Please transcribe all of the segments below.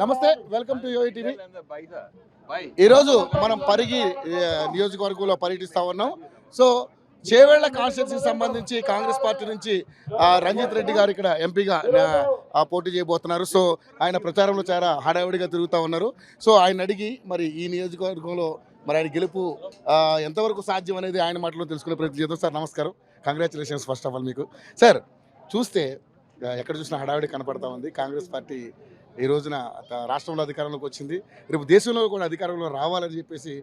నమస్తే, welcome to యోఈ TV. ఈరోజు మనం పరిగి నియోజకవర్గంలో పర్యటిస్తా ఉన్నాం. సో చేవేళ్ల కాన్స్టిట్యున్సీకి సంబంధించి కాంగ్రెస్ పార్టీ నుంచి రంజిత్ రెడ్డి గారు ఇక్కడ ఎంపీగా పోటీ చేయబోతున్నారు. సో ఆయన ప్రచారంలో చాలా హడావిడిగా తిరుగుతూ ఉన్నారు. సో ఆయన అడిగి మరి ఈ నియోజకవర్గంలో మరి ఆయన గెలుపు ఎంతవరకు సాధ్యం అనేది ఆయన మాటలో తెలుసుకునే ప్రయత్నం చేద్దాం. సార్ నమస్కారం, కంగ్రాచులేషన్స్ ఫస్ట్ ఆఫ్ ఆల్ మీకు. సార్ చూస్తే ఎక్కడ చూసినా హడావిడి కనపడతా ఉంది. కాంగ్రెస్ పార్టీ ఈ రోజున రాష్ట్రంలో అధికారంలోకి వచ్చింది, రేపు దేశంలో కూడా అధికారంలో రావాలని చెప్పేసి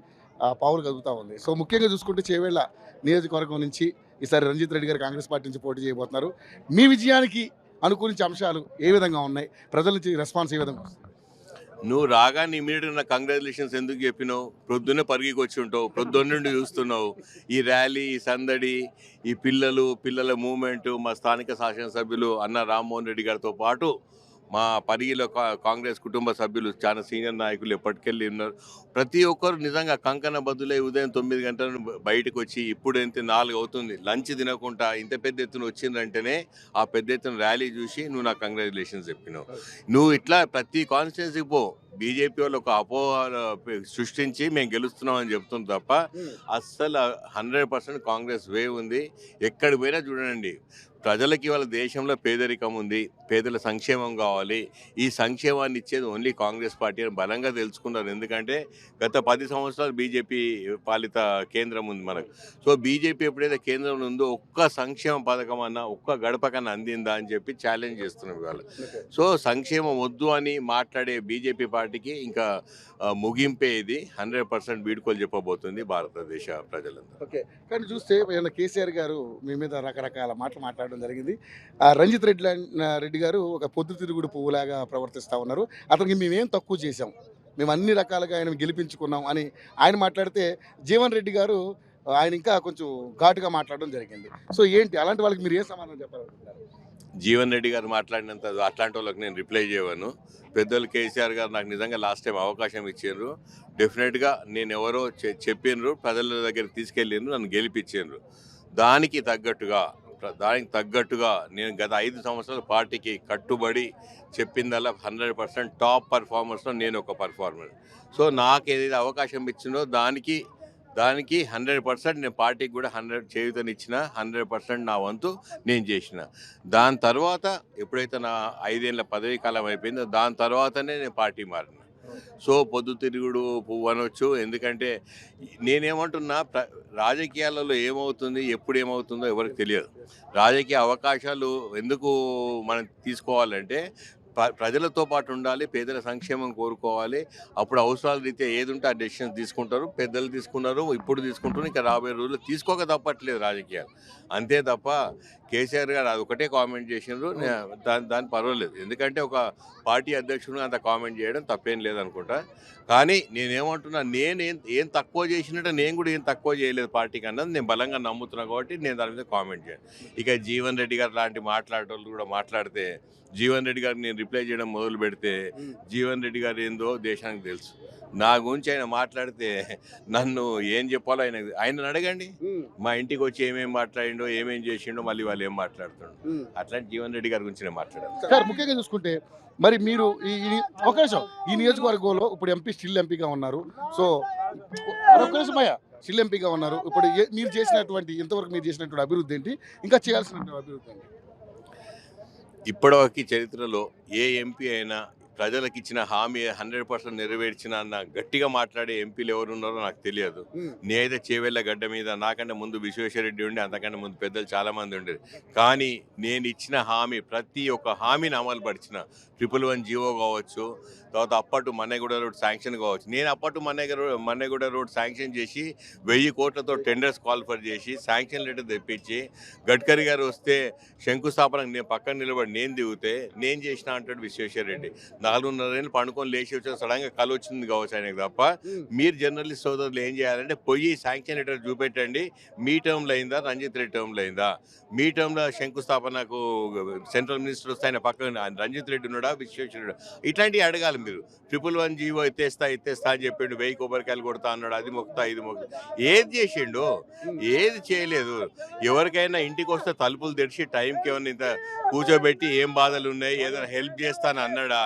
పావులు కదుగుతూ ఉంది. సో ముఖ్యంగా చూసుకుంటే చేవేళ్ల నియోజకవర్గం నుంచి ఈసారి రంజిత్ రెడ్డి గారు కాంగ్రెస్ పార్టీ నుంచి పోటీ చేయబోతున్నారు. మీ విజయానికి అనుకూలించే అంశాలు ఏ విధంగా ఉన్నాయి, ప్రజల నుంచి రెస్పాన్స్ ఏ విధంగా వస్తుంది? నువ్వు రాగానే ఇమీడియట్గా నా కంగ్రాచులేషన్స్ ఎందుకు చెప్పినావు? ప్రొద్దున్నే పరిగికి వచ్చి ఉంటావు, ప్రొద్దున్న నుండి చూస్తున్నావు ఈ ర్యాలీ, ఈ సందడి, ఈ పిల్లల మూమెంటు. మా స్థానిక శాసనసభ్యులు అన్న రామ్మోహన్ రెడ్డి గారితో పాటు మా పరిగిలో కాంగ్రెస్ కుటుంబ సభ్యులు చాలా సీనియర్ నాయకులు ఎప్పటికెళ్ళి ఉన్నారు. ప్రతి ఒక్కరు నిజంగా కంకణ బద్దులై ఉదయం 9 గంటల బయటకు వచ్చి ఇప్పుడు ఎంత 4 అవుతుంది లంచ్ తినకుండా ఇంత పెద్ద ఎత్తున వచ్చిందంటేనే ఆ పెద్ద ఎత్తున ర్యాలీ చూసి నువ్వు నాకు కంగ్రాచులేషన్స్ చెప్పినావు. నువ్వు ఇట్లా ప్రతి కాన్స్టిట్యున్సీకి పో, బీజేపీ వాళ్ళు ఒక అపోహ సృష్టించి మేము గెలుస్తున్నాం అని చెప్తుంది తప్ప అస్సలు 100% కాంగ్రెస్ వేవ్ ఉంది. ఎక్కడ పోయినా చూడండి, ప్రజలకి వాళ్ళ దేశంలో పేదరికం ఉంది, పేదల సంక్షేమం కావాలి, ఈ సంక్షేమాన్ని ఇచ్చేది ఓన్లీ కాంగ్రెస్ పార్టీ అని బలంగా తెలుసుకున్నారు. ఎందుకంటే గత 10 సంవత్సరాలు బీజేపీ పాలిత కేంద్రం ఉంది మనకు. సో బీజేపీ ఎప్పుడైతే కేంద్రంలో ఉందో ఒక్క సంక్షేమ పథకం అన్నా, ఒక్క గడపకన్నా అందిందా అని చెప్పి ఛాలెంజ్ చేస్తున్నాం ఇవాళ. సో సంక్షేమం వద్దు అని మాట్లాడే బీజేపీ పార్టీకి ఇంకా ముగింపే ఇది 100% వీడ్కోలు చెప్పబోతుంది భారతదేశ ప్రజలందరూ. ఓకే, కానీ చూస్తే కేసీఆర్ గారు మీ మీద రకరకాల మాటలు మాట్లాడడం జరిగింది. రంజిత్ రెడ్డి గారు ఒక పొద్దుతిరుగుడు పువ్వులాగా ప్రవర్తిస్తూ ఉన్నారు. అతనికి మేమేం తక్కువ చేశాం, మేము అన్ని రకాలుగా ఆయన గెలిపించుకున్నాం అని ఆయన మాట్లాడితే, జీవన్ రెడ్డి గారు ఆయన ఇంకా కొంచెం ఘాటుగా మాట్లాడడం జరిగింది. సో ఏంటి అలాంటి వాళ్ళకి మీరు ఏం సమాధానం చెప్పాలనుకుంటున్నారు? జీవన్ రెడ్డి గారు మాట్లాడినంత అట్లాంటి వాళ్ళకి నేను రిప్లై చేయను. పెద్దలు కేసీఆర్ గారు నాకు నిజంగా లాస్ట్ టైం అవకాశం ఇచ్చారు. డెఫినెట్గా నేను ఎవరో చెప్పినారు, ప్రజల దగ్గరికి తీసుకెళ్ళినారు, నన్ను గెలిపించారు. దానికి తగ్గట్టుగా నేను గత 5 సంవత్సరాల పార్టీకి కట్టుబడి చెప్పిందల్లా 100% టాప్ పర్ఫార్మర్స్లో నేను ఒక పర్ఫార్మర్. సో నాకు ఏదైతే అవకాశం ఇచ్చిందో దానికి 100% నేను పార్టీకి కూడా 100 చేయుతనిచ్చిన, 100% నా వంతు నేను చేసిన. దాని తర్వాత ఎప్పుడైతే నా 5 ఏళ్ళ పదవీ కాలం అయిపోయిందో దాని తర్వాతనే నేను పార్టీ మారిన. సో పొద్దుతిరుగుడు పువ్వు అనొచ్చు, ఎందుకంటే నేనేమంటున్నా రాజకీయాలలో ఏమవుతుంది, ఎప్పుడు ఏమవుతుందో ఎవరికి తెలియదు. రాజకీయ అవకాశాలు ఎందుకు మనం తీసుకోవాలంటే ప్రజలతో పాటు ఉండాలి, పేదల సంక్షేమం కోరుకోవాలి. అప్పుడు అవసరాల రీత్యా ఏది ఉంటే ఆ డెసిషన్స్ తీసుకుంటారు. పెద్దలు తీసుకున్నారు, ఇప్పుడు తీసుకుంటారు, ఇంకా రాబోయే రోజుల్లో తీసుకోక తప్పట్లేదు రాజకీయాలు. అంతే తప్ప కేసీఆర్ గారు అది ఒకటే కామెంట్ చేసినారు, దాని పర్వాలేదు. ఎందుకంటే ఒక పార్టీ అధ్యక్షుడు అంత కామెంట్ చేయడం తప్పేం లేదనుకుంటా. కానీ నేనేమంటున్నా, ఏం తక్కువ చేసినట్టు నేను కూడా ఏం తక్కువ చేయలేదు పార్టీకి అన్నది నేను బలంగా నమ్ముతున్నా కాబట్టి నేను దాని మీద కామెంట్ చేయను. ఇక జీవన్ రెడ్డి గారు లాంటి మాట్లాడేటోళ్ళు కూడా మాట్లాడితే, జీవన్ రెడ్డి గారికి నేను రిప్లై చేయడం మొదలు పెడితే జీవన్ రెడ్డి గారు ఏందో దేశానికి తెలుసు. నా గురించి ఆయన మాట్లాడితే నన్ను ఏం చెప్పాలో ఆయన అడగండి. మా ఇంటికి వచ్చి ఏమేమి మాట్లాడిండో, ఏమేం చేసిండో, మళ్ళీ వాళ్ళు ఏం మాట్లాడుతుండో. అట్లాంటి జీవన్ రెడ్డి గారి గురించి నేను మాట్లాడాను. సార్ ముఖ్యంగా చూసుకుంటే మరి మీరు ఒక నిమిషం, ఈ నియోజకవర్గంలో ఇప్పుడు స్టిల్ ఎంపీగా ఉన్నారు. సో ఒక నిమిషం అయ్యా, స్టిల్ ఎంపీగా ఉన్నారు. ఇప్పుడు మీరు చేసినటువంటి ఇంతవరకు మీరు చేసినటువంటి అభివృద్ధి ఏంటి, ఇంకా చేయాల్సినటువంటి అభివృద్ధి ఏంటి? ఇప్పటివరకు చరిత్రలో ఏ ఎంపీ అయినా ప్రజలకు ఇచ్చిన హామీ 100% నెరవేర్చిన అన్న గట్టిగా మాట్లాడే ఎంపీలు ఎవరు ఉన్నారో నాకు తెలియదు. నేనైతే చేవేళ్ల గడ్డ మీద నాకంటే ముందు విశ్వేశ్వరరెడ్డి ఉండి, అంతకంటే ముందు పెద్దలు చాలామంది ఉండేది. కానీ నేను ఇచ్చిన హామీ, ప్రతి ఒక్క హామీని అమలు పరిచిన. 111 జీవో కావచ్చు, తర్వాత అప్పటి మన్నెగూడ రోడ్ శాంక్షన్ కావచ్చు. నేను అప్పటి మన్నెగూడ రోడ్ శాంక్షన్ చేసి 1000 కోట్లతో టెండర్స్ క్వాలిఫై చేసి శాంక్షన్ లెటర్ తెప్పించి, గడ్కరీ గారు వస్తే శంకుస్థాపనకు నేను పక్కన నిలబడి నేను దిగితే నేను చేసిన అంటాడు విశ్వేశ్వరరెడ్డి. 4.5 ఏళ్ళు పండుకొని లేచి వచ్చి సడన్గా కళ వచ్చింది కావచ్చు ఆయనకు తప్ప. మీరు జర్నలిస్ట్ సోదరులు ఏం చేయాలంటే పోయి శాంక్షన్ లెటర్ చూపెట్టండి. మీ టర్మ్లో అయిందా, రంజిత్ రెడ్డి టర్మ్లో అయిందా? మీ టర్మ్లో శంకుస్థాపనకు సెంట్రల్ మినిస్టర్ వస్తే ఆయన పక్కన రంజిత్ రెడ్డి ఉన్నాడా, విశ్వేశ్వరరెడ్డి? ఇట్లాంటివి అడగాలి మీరు. 111 జీవో ఎత్తేస్తా అని చెప్పిండు, 1000 కొబ్బరికాయలు కొడతా అన్నాడు, అది మొక్కుతా ఇది మొక్కుతా. ఏది చేసిండు? ఏది చేయలేదు. ఎవరికైనా ఇంటికి వస్తే తలుపులు తెరిచి టైంకి ఏమన్నా ఇంత కూర్చోబెట్టి ఏం బాధలు ఉన్నాయి, ఏదైనా హెల్ప్ చేస్తాను అన్నాడా?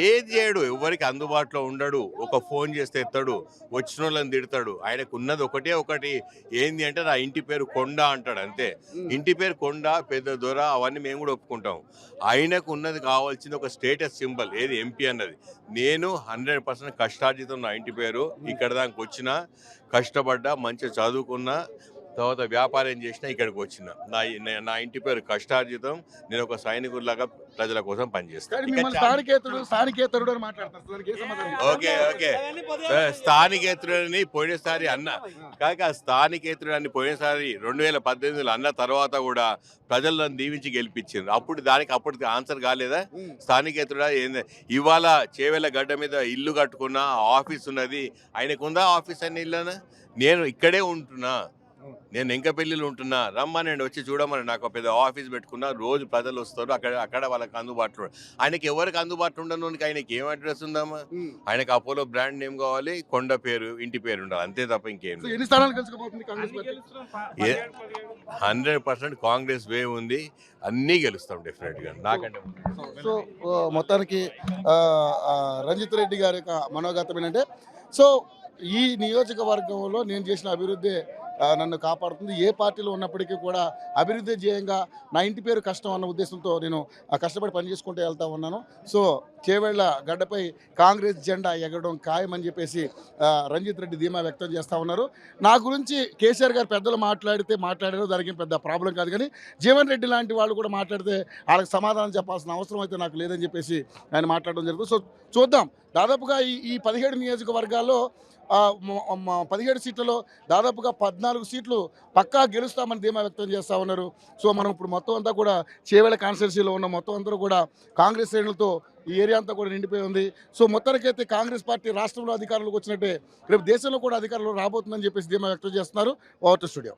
ఏది చేయడు, ఎవరికి అందుబాటులో ఉండడు. ఒక ఫోన్ చేస్తే ఎత్తాడు, వచ్చిన వాళ్ళని తిడతాడు. ఆయనకు ఉన్నది ఒకటే ఒకటి ఏంది అంటే నా ఇంటి పేరు కొండ అంటాడు అంతే. ఇంటి పేరు కొండ, పెద్ద దొర, అవన్నీ మేము కూడా ఒప్పుకుంటాం. ఆయనకు ఉన్నది కావాల్సింది ఒక స్టేటస్ సింబల్, ఏది ఎంపీ అన్నది. నేను 100% కష్టార్జితం నా ఇంటి పేరు. ఇక్కడ దానికి వచ్చిన కష్టపడ్డా, మంచిగా చదువుకున్నా, తర్వాత వ్యాపారం చేసిన, ఇక్కడికి వచ్చిన. నా ఇంటి పేరు కష్టార్జితం. నేను ఒక సైనికుల్లాగా ప్రజల కోసం పనిచేస్తాను. స్థానికేతరుడు అని మాట్లాడతారు. దానికి ఏ సమాధానం? ఓకే స్థానికేతరుడని పోయినసారి అన్న, కాక స్థానికేతరుడని పోయినసారి 2018 అన్న తర్వాత కూడా ప్రజలు నన్ను దీవించి గెలిపించారు. అప్పుడు ఆన్సర్ కాలేదా? స్థానికేతరుడా ఏంది? ఇవాళ చేవెళ్ళ గడ్డ మీద ఇల్లు కట్టుకున్న ఆఫీస్ ఉన్నది. ఆయనకుందా ఆఫీస్ అని ఇల్లునా? నేను ఇక్కడే ఉంటున్నా, నేను ఎంకపల్లిలో ఉంటున్నా. రమ్మనండి, వచ్చి చూడమని. నాకు పెద్ద ఆఫీస్ పెట్టుకున్నా, రోజు ప్రజలు వస్తారు, అక్కడ వాళ్ళకి అందుబాటులో. ఆయనకి ఎవరికి అందుబాటులో ఉండను, ఆయనకి ఏం అడ్రస్ ఉందమ్మా? ఆయనకు అపోలో బ్రాండ్ నేమ్ కావాలి, కొండ పేరు, ఇంటి పేరు ఉండాలి, అంతే తప్ప ఇంకేం. 100% కాంగ్రెస్ వే ఉంది, అన్నీ గెలుస్తాం డెఫినెట్గా నాకంటే. సో మొత్తానికి రంజిత్ రెడ్డి గారి యొక్క మనోగతం ఏంటంటే, సో ఈ నియోజకవర్గంలో నేను చేసిన అభివృద్ధి నన్ను కాపాడుతుంది. ఏ పార్టీలో ఉన్నప్పటికీ కూడా అభివృద్ధి ధ్యేయంగా నా ఇంటి పేరు కష్టం అన్న ఉద్దేశంతో నేను కష్టపడి పనిచేసుకుంటూ వెళ్తా ఉన్నాను. సో చేవెళ్ళ గడ్డపై కాంగ్రెస్ జెండా ఎగరడం ఖాయమని చెప్పేసి రంజిత్ రెడ్డి ధీమా వ్యక్తం చేస్తూ ఉన్నారు. నా గురించి కేసీఆర్ గారు పెద్దలు మాట్లాడారు, దానికి పెద్ద ప్రాబ్లం కాదు. కానీ జీవన్ రెడ్డి లాంటి వాళ్ళు కూడా మాట్లాడితే వాళ్ళకి సమాధానం చెప్పాల్సిన అవసరం అయితే నాకు లేదని చెప్పేసి ఆయన మాట్లాడడం జరుగుతుంది. సో చూద్దాం. దాదాపుగా ఈ 17 నియోజకవర్గాల్లో 17 సీట్లలో దాదాపుగా 14 సీట్లు పక్కా గెలుస్తామని ధీమా వ్యక్తం చేస్తూ ఉన్నారు. సో మనం ఇప్పుడు మొత్తం అంతా కూడా చేవెళ్ళ కాన్స్టిట్యున్సీలో ఉన్న మొత్తం అందరూ కూడా కాంగ్రెస్ శ్రేణులతో ఈ ఏరియా అంతా కూడా నిండిపోయి ఉంది. సో మొత్తానికైతే కాంగ్రెస్ పార్టీ రాష్ట్రంలో అధికారంలోకి వచ్చినట్టే రేపు దేశంలో కూడా అధికారంలో రాబోతుందని చెప్పేసి ధీమా వ్యక్తం చేస్తున్నారు. Over to studio.